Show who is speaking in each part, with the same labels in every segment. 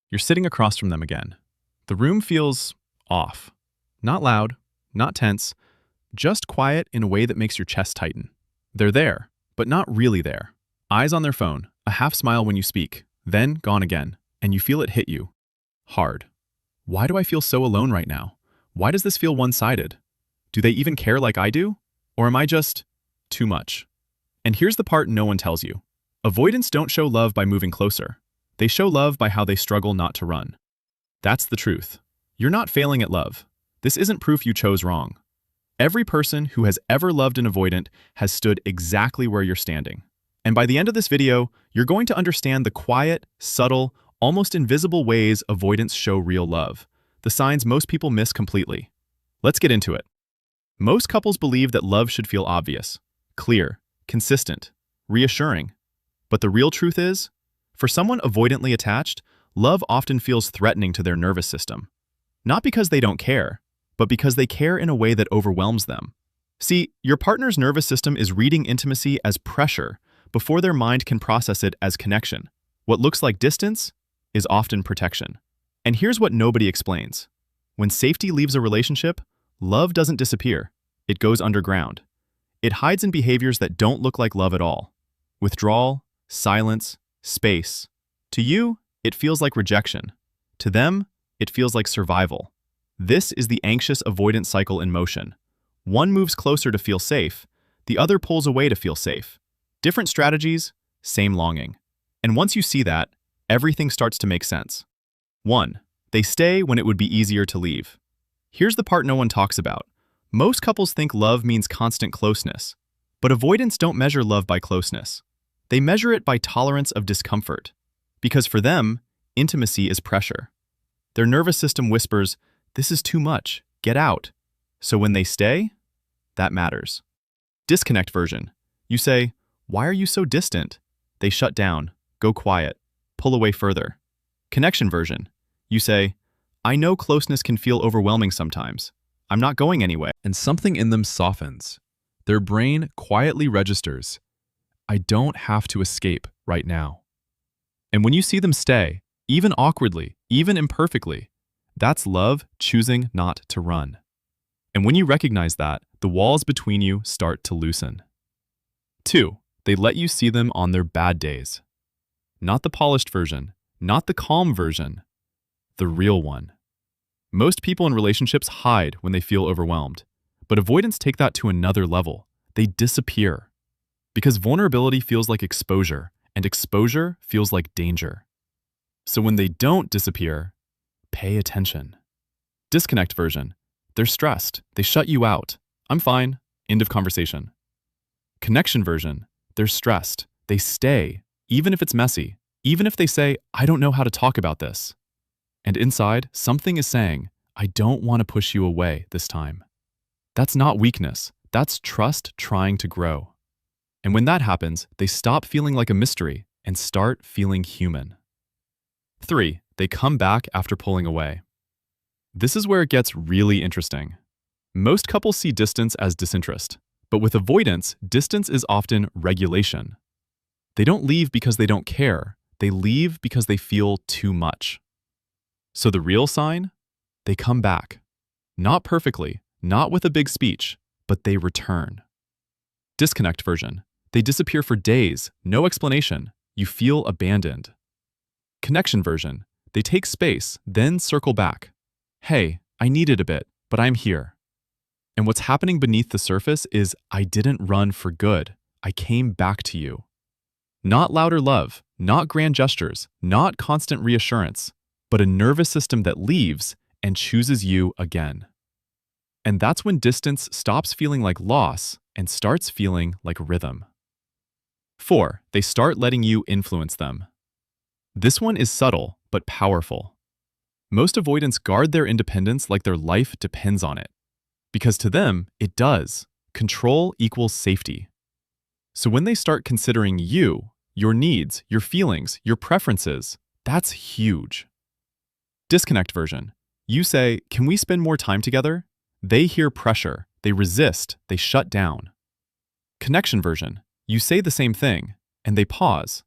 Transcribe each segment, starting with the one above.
Speaker 1: You're sitting across from them again. The room feels off. Not loud, not tense, just quiet in a way that makes your chest tighten. They're there, but not really there. Eyes on their phone, a half smile when you speak, then gone again, and you feel it hit you. Hard. Why do I feel so alone right now? Why does this feel one-sided? Do they even care like I do? Or am I just too much? And here's the part no one tells you. Avoidants don't show love by moving closer. They show love by how they struggle not to run. That's the truth. You're not failing at love. This isn't proof you chose wrong. Every person who has ever loved an avoidant has stood exactly where you're standing. And by the end of this video, you're going to understand the quiet, subtle, almost invisible ways avoidants show real love, the signs most people miss completely. Let's get into it. Most couples believe that love should feel obvious, clear, consistent, reassuring. But the real truth is, for someone avoidantly attached, love often feels threatening to their nervous system. Not because they don't care, but because they care in a way that overwhelms them. See, your partner's nervous system is reading intimacy as pressure before their mind can process it as connection. What looks like distance is often protection. And here's what nobody explains. When safety leaves a relationship, love doesn't disappear. It goes underground. It hides in behaviors that don't look like love at all. Withdrawal, silence, space. To you, it feels like rejection. To them, it feels like survival. This is the anxious avoidant cycle in motion. One moves closer to feel safe, the other pulls away to feel safe. Different strategies, same longing. And once you see that, everything starts to make sense. 1. They stay when it would be easier to leave. Here's the part no one talks about. Most couples think love means constant closeness, but avoidants don't measure love by closeness. They measure it by tolerance of discomfort, because for them, intimacy is pressure. Their nervous system whispers, "This is too much, get out." So when they stay, that matters. Disconnect version. You say, "Why are you so distant?" They shut down, go quiet, pull away further. Connection version. You say, "I know closeness can feel overwhelming sometimes. I'm not going anyway."
Speaker 2: And something in them softens. Their brain quietly registers, "I don't have to escape right now." And when you see them stay, even awkwardly, even imperfectly, that's love choosing not to run. And when you recognize that, the walls between you start to loosen. 2. They let you see them on their bad days. Not the polished version, not the calm version, the real one. Most people in relationships hide when they feel overwhelmed, but avoidants take that to another level. They disappear. Because vulnerability feels like exposure, and exposure feels like danger. So when they don't disappear, pay attention. Disconnect version. They're stressed. They shut you out. "I'm fine." End of conversation. Connection version. They're stressed. They stay, even if it's messy. Even if they say, "I don't know how to talk about this." And inside, something is saying, "I don't want to push you away this time." That's not weakness. That's trust trying to grow. And when that happens, they stop feeling like a mystery and start feeling human. 3. They come back after pulling away. This is where it gets really interesting. Most couples see distance as disinterest, but with avoidance, distance is often regulation. They don't leave because they don't care. They leave because they feel too much. So the real sign? They come back. Not perfectly, not with a big speech, but they return. Disconnect version. They disappear for days, no explanation. You feel abandoned. Connection version. They take space, then circle back. "Hey, I needed a bit, but I'm here." And what's happening beneath the surface is, "I didn't run for good. I came back to you." Not louder love, not grand gestures, not constant reassurance, but a nervous system that leaves and chooses you again. And that's when distance stops feeling like loss and starts feeling like rhythm. 4. They start letting you influence them. This one is subtle, but powerful. Most avoidants guard their independence like their life depends on it. Because to them, it does. Control equals safety. So when they start considering you, your needs, your feelings, your preferences, that's huge. Disconnect version. You say, "Can we spend more time together?" They hear pressure, they resist, they shut down. Connection version. You say the same thing, and they pause.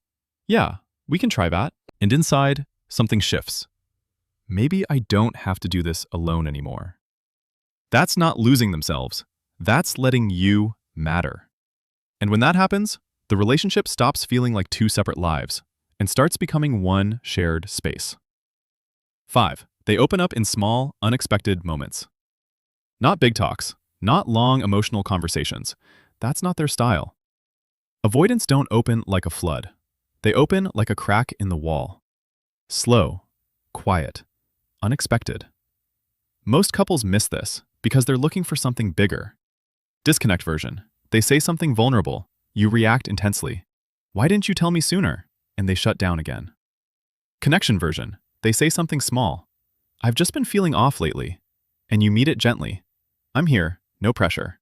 Speaker 2: "Yeah, we can try that." And inside, something shifts. Maybe I don't have to do this alone anymore. That's not losing themselves. That's letting you matter. And when that happens, the relationship stops feeling like two separate lives and starts becoming one shared space. 5. They open up in small, unexpected moments. Not big talks, not long emotional conversations. That's not their style. Avoidants don't open like a flood. They open like a crack in the wall. Slow, quiet, unexpected. Most couples miss this because they're looking for something bigger. Disconnect version. They say something vulnerable. You react intensely. Why didn't you tell me sooner? And they shut down again. Connection version. They say something small. I've just been feeling off lately. And you meet it gently. I'm here, no pressure.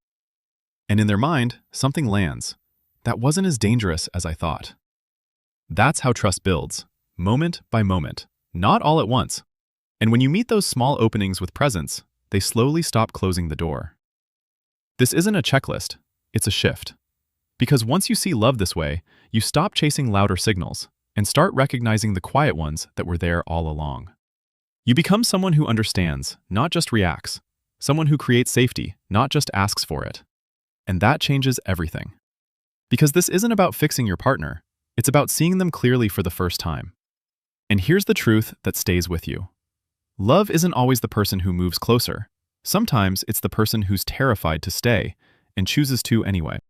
Speaker 2: And in their mind, something lands. That wasn't as dangerous as I thought. That's how trust builds, moment by moment, not all at once. And when you meet those small openings with presence, they slowly stop closing the door. This isn't a checklist, it's a shift. Because once you see love this way, you stop chasing louder signals and start recognizing the quiet ones that were there all along. You become someone who understands, not just reacts. Someone who creates safety, not just asks for it. And that changes everything. Because this isn't about fixing your partner, it's about seeing them clearly for the first time. And here's the truth that stays with you. Love isn't always the person who moves closer. Sometimes it's the person who's terrified to stay and chooses to anyway.